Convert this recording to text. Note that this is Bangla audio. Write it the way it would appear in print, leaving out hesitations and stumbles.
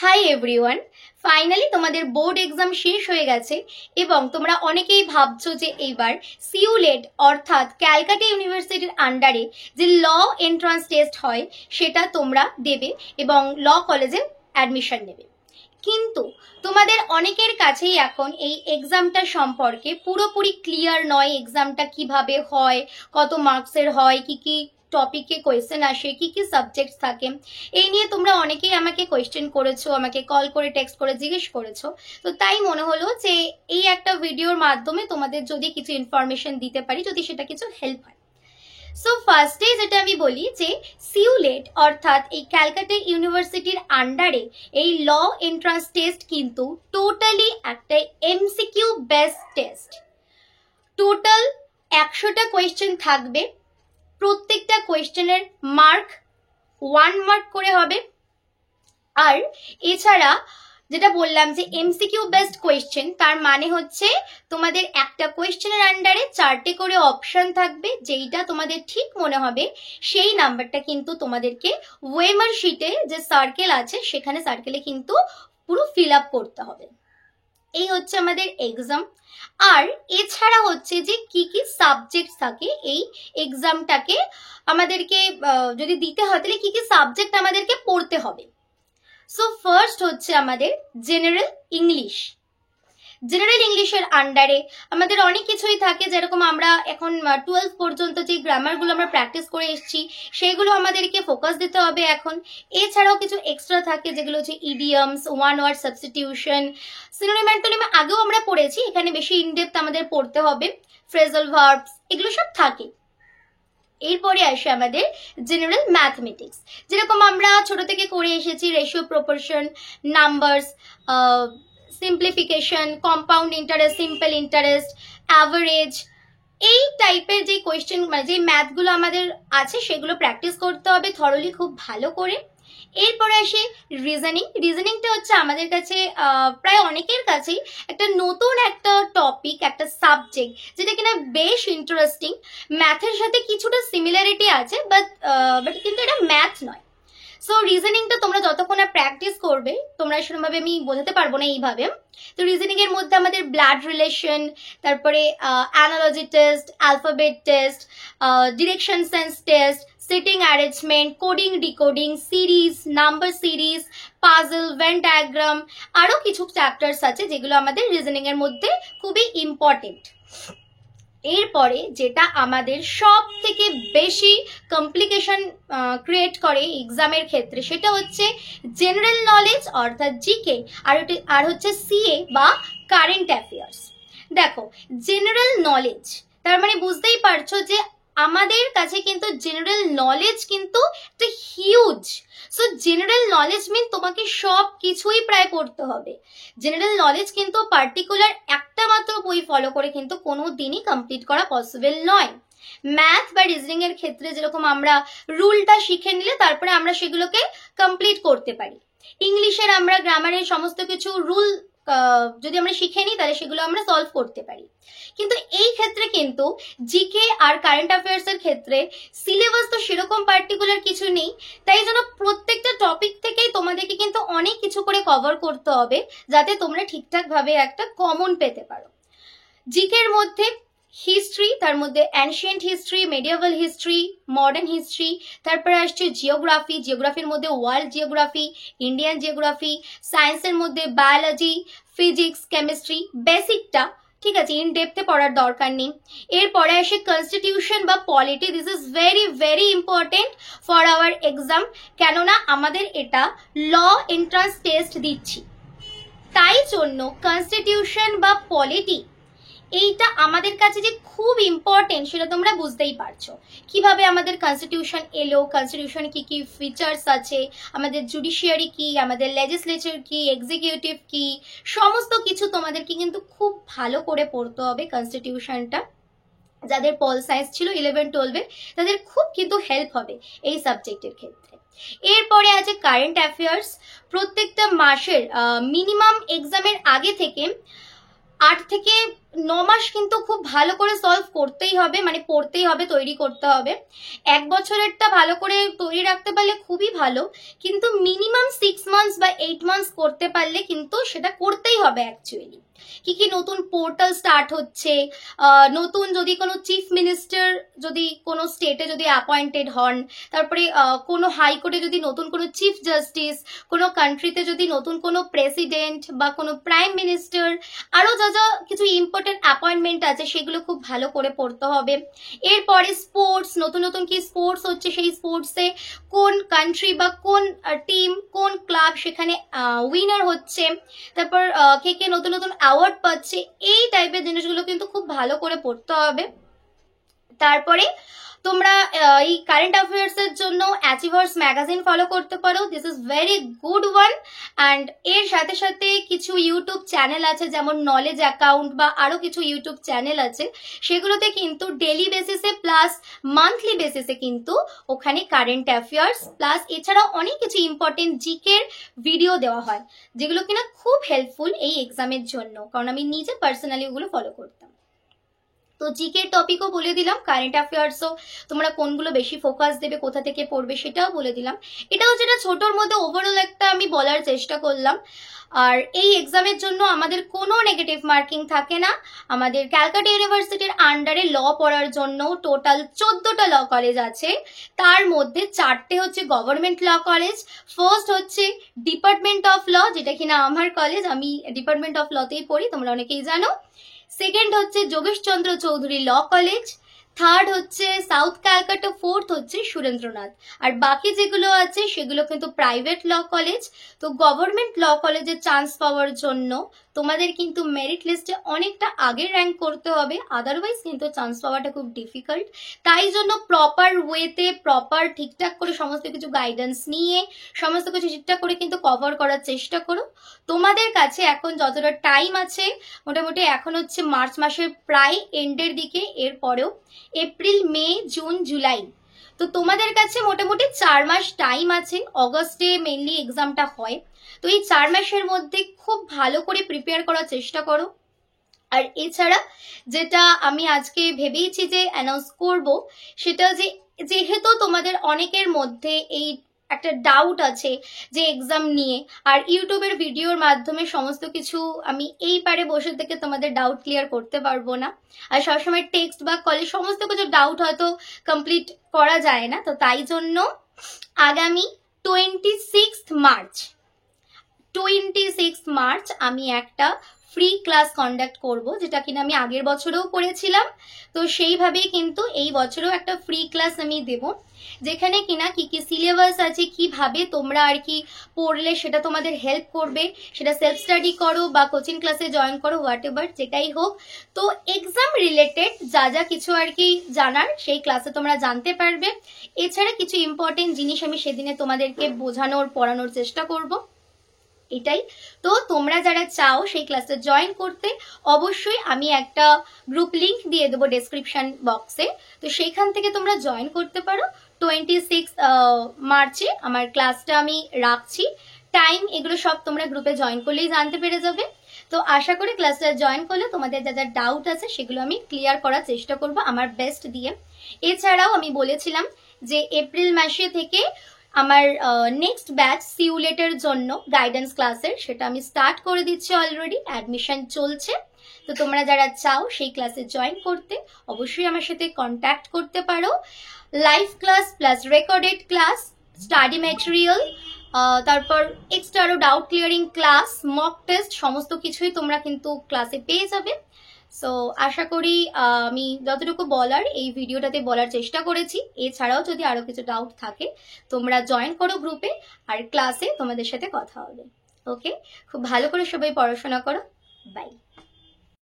হাই এভরিওয়ান, ফাইনালি তোমাদের বোর্ড এক্সাম শেষ হয়ে গেছে এবং তোমরা অনেকেই ভাবছো যে এইবার সিউলেট অর্থাৎ ক্যালকাটা ইউনিভার্সিটির আন্ডারে যে ল এন্ট্রান্স টেস্ট হয় সেটা তোমরা দেবে এবং ল কলেজে অ্যাডমিশন নেবে। কিন্তু তোমাদের অনেকের কাছেই এখন এই এক্সামটা সম্পর্কে পুরোপুরি ক্লিয়ার নয়। এক্সামটা কিভাবে হয়, কত মার্কসের হয়, কি কি টপিকে কোয়েশ্চেন আসে, কি কি সাবজেক্ট থাকে, এই নিয়ে তোমরা অনেকেই আমাকে কোয়েশ্চেন করেছো, আমাকে কল করে টেক্সট করে জিজ্ঞেস করেছো। তো তাই মনে হলো যে এই একটা ভিডিওর মাধ্যমে তোমাদের যদি কিছু ইনফরমেশন দিতে পারি, যদি সেটা কিছু হেল্প হয়। সো ফার্স্টে যেটা আমি বলি যে সিউলেট অর্থাৎ এই ক্যালকাটা ইউনিভার্সিটির আন্ডারে এই ল এন্ট্রান্স টেস্ট কিন্তু টোটালি একটা এমসিকিউ বেসড টেস্ট। টোটাল 100টা কোয়েশ্চেন থাকবে, প্রত্যেকটা কোয়েশ্চেনের মার্ক 1 মার্ক করে হবে। আর এছাড়া যেটা বললাম যে এমসিকিউ বেসড কোয়েশ্চেন, তার মানে হচ্ছে তোমাদের একটা কোয়েশ্চেনের আন্ডারে 4টে করে অপশন থাকবে, যেইটা তোমাদের ঠিক মনে হবে সেই নাম্বারটা কিন্তু তোমাদেরকে ওয়েমার শিটে যে সার্কেল আছে সেখানে সার্কেলে কিন্তু পুরো ফিল আপ করতে হবে। এই হচ্ছে আমাদের এক্সাম। আর এছাড়া হচ্ছে যে কি কি সাবজেক্ট থাকে এই এক্সামটাকে আমাদেরকে যদি দিতে হয় তাহলে কি কি সাবজেক্ট আমাদেরকে পড়তে হবে। সো ফার্স্ট হচ্ছে আমাদের জেনারেল ইংলিশ। জেনারেল ইংলিশের আন্ডারে আমাদের অনেক কিছুই থাকে, যেরকম আমরা এখন 12 পর্যন্ত যে গ্রামারগুলো আমরা প্র্যাকটিস করে এসেছি সেগুলো আমাদেরকে ফোকাস দিতে হবে এখন। এছাড়াও কিছু এক্সট্রা থাকে যেগুলো হচ্ছে idioms, one word substitution, synonym antonym আগেও আমরা পড়েছি, এখানে বেশি ইনডেপথ আমাদের পড়তে হবে, ফ্রেজাল ভার্বস, এগুলো সব থাকে। এরপরে আসে আমাদের জেনারেল ম্যাথমেটিক্স, যেরকম আমরা ছোট থেকে করে এসেছি, ratio, proportion, numbers, simplification, compound interest, simple interest, average, এই টাইপের যে কোয়েশ্চেন মানে যে ম্যাথগুলো আমাদের আছে সেগুলো প্র্যাকটিস করতে হবে থরলি, খুব ভালো করে। এরপরে আসে রিজনিং। রিজনিংটা হচ্ছে আমাদের কাছে প্রায় অনেকের কাছেই একটা নতুন একটা টপিক, একটা সাবজেক্ট যেটা কিনা বেশ ইন্টারেস্টিং। ম্যাথের সাথে কিছুটা সিমিলারিটি আছে, বাট কিন্তু এটা ম্যাথ নয়। সো রিজনিংটা তোমরা যতক্ষণ না প্র্যাকটিস করবে, তোমরা সেরকমভাবে আমি বোঝাতে পারবো না এইভাবে। তো রিজনিং এর মধ্যে আমাদের ব্লাড রিলেশন, তারপরে analogy test, alphabet test, direction sense test, seating arrangement, coding decoding, series, number series, puzzle, Venn diagram, আরো কিছু চ্যাপ্টার্স আছে যেগুলো আমাদের রিজনিং এর মধ্যে খুবই ইম্পর্টেন্ট। এরপরে যেটা আমাদের সব থেকে বেশি কমপ্লিকেশন ক্রিয়েট করে এক্সামের ক্ষেত্রে সেটা হচ্ছে জেনারেল নলেজ অর্থাৎ জিকে, আর হচ্ছে সিএ বা কারেন্ট অ্যাফেয়ার্স। দেখো, জেনারেল নলেজ তার মানে বুঝতেই পারছো যে আমাদের কাছে কিন্তু জেনারেল নলেজ কিন্তু একটা হিউজ। সো জেনারেল নলেজ মিন তোমাকে সব কিছুই প্রায় পড়তে হবে। জেনারেল নলেজ কিন্তু পার্টিকুলার একটা মাত্র বই ফলো করে কিন্তু কোনো দিনই কমপ্লিট করা পসিবল নয়। ম্যাথ বা রিজনিং এর ক্ষেত্রে যেরকম আমরা রুলটা শিখে নিলে তারপরে আমরা সেগুলোকে কমপ্লিট করতে পারি, ইংলিশের আমরা গ্রামারের সমস্ত কিছু রুল যদি আমরা শিখে নিই তাহলে সেগুলো আমরা সলভ করতে পারি। কিন্তু এই ক্ষেত্রে কিন্তু জিকে আর কারেন্ট অ্যাফেয়ার্স এর ক্ষেত্রে সিলেবাস তো সেরকম পার্টিকুলার কিছু নেই, তাই জন্য প্রত্যেকটা টপিক থেকেই তোমাদেরকে কিন্তু অনেক কিছু করে কভার করতে হবে যাতে তোমরা ঠিকঠাক ভাবে একটা কমন পেতে পারো। জিকের মধ্যে হিস্ট্রি, তার মধ্যে ancient history, মেডিয়েভাল history, modern history, তারপরে আসছে জিওগ্রাফি, জিওগ্রাফির মধ্যে ওয়ার্ল্ড জিওগ্রাফি, ইন্ডিয়ান জিওগ্রাফি, সায়েন্সের মধ্যে বায়োলজি, ফিজিক্স, কেমিস্ট্রি, বেসিকটা ঠিক আছে, ইন ডেপথে পড়ার দরকার নেই। এরপরে আসে কনস্টিটিউশন বা polity. This is very very important for our exam, কেননা আমাদের এটা ল এন্ট্রান্স টেস্ট দিচ্ছি, তাই জন্য কনস্টিটিউশন বা পলিটি এইটা আমাদের কাছে যে খুব ইম্পর্টেন্ট সেটা তোমরা বুঝতেই পারছো। কিভাবে আমাদের কনস্টিটিউশন এলো, কনস্টিটিউশন কি কি ফিচার্স আছে, আমাদের জুডিশিয়ারি কি, আমাদের লেজিসলেচার কি, এক্সিকিউটিভ কি, সমস্ত কিছু তোমাদেরকে কিন্তু খুব ভালো করে পড়তে হবে কনস্টিটিউশনটা। যাদের পল সায়েন্স ছিল 11-12 তাদের খুব কিন্তু হেল্প হবে এই সাবজেক্টের ক্ষেত্রে। এরপরে আছে কারেন্ট অ্যাফেয়ার্স। প্রত্যেকটা মাসের মিনিমাম এক্সামের আগে থেকে 8 থেকে 9 মাস কিন্তু খুব ভালো করে সলভ করতেই হবে, মানে পড়তেই হবে, তৈরি করতে হবে। 1 বছরেরটা ভালো করে তৈরি রাখতে পারলে খুবই ভালো, কিন্তু মিনিমাম 6 মান্থস বা 8 মান্থস করতে পারলে কিন্তু সেটা করতেই হবে অ্যাকচুয়ালি। কি কি নতুন পোর্টাল স্টার্ট হচ্ছে, নতুন যদি কোনো চিফ মিনিস্টার যদি কোনো স্টেটে যদি অ্যাপয়েন্টেড হন, তারপরে কোনো হাইকোর্টে যদি নতুন কোনো চিফ জাস্টিস, কোনো কান্ট্রিতে যদি নতুন কোনো প্রেসিডেন্ট বা কোনো প্রাইম মিনিস্টার, আরও যা যা কিছু ইম্পর্টেন্ট অ্যাপয়েন্টমেন্ট আছে সেগুলো খুব ভালো করে পড়তে হবে। এরপরে স্পোর্টস, নতুন নতুন কি স্পোর্টস হচ্ছে, সেই স্পোর্টসে কোন কান্ট্রি বা কোন টিম, কোন ক্লাব সেখানে উইনার হচ্ছে, তারপর কে কে নতুন নতুন অ্যাওয়ার্ড পাচ্ছে, এই টাইপের জিনিসগুলো কিন্তু খুব ভালো করে পড়তে হবে। তারপরে তোমরা এই কারেন্ট অ্যাফেয়ার্স এর জন্য অ্যাচিভার্স ম্যাগাজিন ফলো করতে পারো, this is very good one. And এর সাথে সাথে কিছু ইউটিউব চ্যানেল আছে যেমন নলেজ অ্যাকাউন্ট বা আরো কিছু ইউটিউব চ্যানেল আছে, সেগুলোতে কিন্তু ডেলি বেসিসে প্লাস মান্থলি বেসিসে কিন্তু ওখানে কারেন্ট অ্যাফেয়ার্স প্লাস এছাড়াও অনেক কিছু ইম্পর্টেন্ট জিকের ভিডিও দেওয়া হয়, যেগুলো কিনা খুব হেল্পফুল এই এক্সামের জন্য, কারণ আমি নিজে পার্সোনালি ওগুলো ফলো করতাম। তো জিকের টপিকও বলে দিলাম, কারেন্ট অ্যাফেয়ার্সও তোমরা কোনগুলো বেশি ফোকাস দেবে, কোথা থেকে পড়বে সেটাও বলে দিলাম। এটাও যেটা ছোটোর মধ্যে ওভারঅল একটা আমি বলার চেষ্টা করলাম। আর এই এক্সামের জন্য আমাদের কোনো নেগেটিভ মার্কিং থাকে না। আমাদের ক্যালকাটা ইউনিভার্সিটির আন্ডারে ল পড়ার জন্য টোটাল 14টা ল কলেজ আছে, তার মধ্যে 4টে হচ্ছে গভর্নমেন্ট ল কলেজ। ফার্স্ট হচ্ছে ডিপার্টমেন্ট অফ ল, যেটা কিনা আমার কলেজ, আমি ডিপার্টমেন্ট অফ লতেই পড়ি, তোমরা অনেকেই জানো। সেকেন্ড হচ্ছে Jogeshchandra Chaudhuri law college, third হচ্ছে সাউথ ক্যালকাটা, ফোর্থ হচ্ছে সুরেন্দ্রনাথ। আর বাকি যেগুলো আছে সেগুলো কিন্তু প্রাইভেট ল কলেজ। তো গভর্নমেন্ট ল কলেজে চান্স পাওয়ার জন্য তোমাদের কিন্তু মেরিট লিস্টে অনেকটা আগে র্যাঙ্ক করতে হবে, আদারওয়াইজ কিন্তু চান্স পাওয়াটা খুব ডিফিকাল্ট। তাই জন্য প্রপার ওয়েতে প্রপার ঠিকঠাক করে সমস্ত কিছু গাইডেন্স নিয়ে সমস্ত কিছু ঠিকঠাক করে কিন্তু কভার করার চেষ্টা করো। তোমাদের কাছে এখন যতটা টাইম আছে, মোটামুটি এখন হচ্ছে মার্চ মাসের প্রায় এন্ডের দিকে, এরপরেও এপ্রিল, মে, জুন, জুলাই, তো তোমাদের কাছে মোটামুটি 4 মাস টাইম আছে। অগস্টে মেনলি এক্সামটা হয়, তো এই 4 মাসের মধ্যে খুব ভালো করে প্রিপেয়ার করার চেষ্টা করো। আর এছাড়া যেটা আমি আজকে ভেবেইছি যে অ্যানাউন্স করব, সেটা যেহেতু তোমাদের অনেকের মধ্যে এই একটা ডাউট আছে যে এক্সাম নিয়ে, আর ইউটিউবের ভিডিওর মাধ্যমে সমস্ত কিছু আমি এই পারে বসে থেকে তোমাদের ডাউট ক্লিয়ার করতে পারবো না, আর সবসময় টেক্সট বা কলে সমস্ত কিছু ডাউট হয়তো কমপ্লিট করা যায় না। তো তাই জন্য আগামী 26 মার্চ আমি একটা ফ্রি ক্লাস কন্ডাক্ট করব, যেটা কিনা আমি আগের বছরেও করেছিলাম। তো সেইভাবেই কিন্তু এই বছরেও একটা ফ্রি ক্লাস আমি দেব, যেখানে কিনা কি কি সিলেবাস আছে, কিভাবে তোমরা আর কি পড়লে সেটা তোমাদের হেল্প করবে, সেটা সেলফ স্টাডি করো বা কোচিং ক্লাসে জয়েন করো, হোয়াট এভার যেটাই হোক। তো এক্সাম রিলেটেড যা যা কিছু আর কি জানার সেই ক্লাসে তোমরা জানতে পারবে। এছাড়া কিছু ইম্পর্টেন্ট জিনিস আমি সেদিনে তোমাদেরকে বোঝানোর পড়ানোর চেষ্টা করব, এটাই। তো তোমরা যারা চাও সেই ক্লাসে জয়েন করতে, অবশ্যই আমি একটা গ্রুপ লিংক দিয়ে দেবো ডেসক্রিপশন বক্সে, তো সেইখান থেকে তোমরা জয়েন করতে পারো। 26 মার্চে আমার ক্লাসটা আমি রাখছি, টাইম এগুলো সব তোমরা গ্রুপে জয়েন করলেই জানতে পেরে যাবে। তো আশা করি ক্লাসটা জয়েন করলে তোমাদের যা যা ডাউট আছে সেগুলো আমি ক্লিয়ার করার চেষ্টা করব আমার বেস্ট দিয়ে। এছাড়াও আমি বলেছিলাম যে এপ্রিল মাসে থেকে আমার নেক্সট ব্যাচ সিউলেটের জন্য গাইডেন্স ক্লাসের, সেটা আমি স্টার্ট করে দিচ্ছি, অলরেডি অ্যাডমিশন চলছে। তো তোমরা যারা চাও সেই ক্লাসে জয়েন করতে, অবশ্যই আমার সাথে কন্ট্যাক্ট করতে পারো। Live class plus recorded class, study material, তারপর এক্সট্রা আরও doubt clearing class, mock test, সমস্ত কিছুই তোমরা কিন্তু ক্লাসে পেয়ে যাবে। সো আশা করি আমি যতটুকু বলার এই ভিডিওটাতে বলার চেষ্টা করেছি। এছাড়াও যদি আরো কিছু ডাউট থাকে তোমরা জয়েন করো গ্রুপে, আর ক্লাসে তোমাদের সাথে কথা হবে। ওকে, খুব ভালো করে সবাই পড়াশোনা করো, বাই।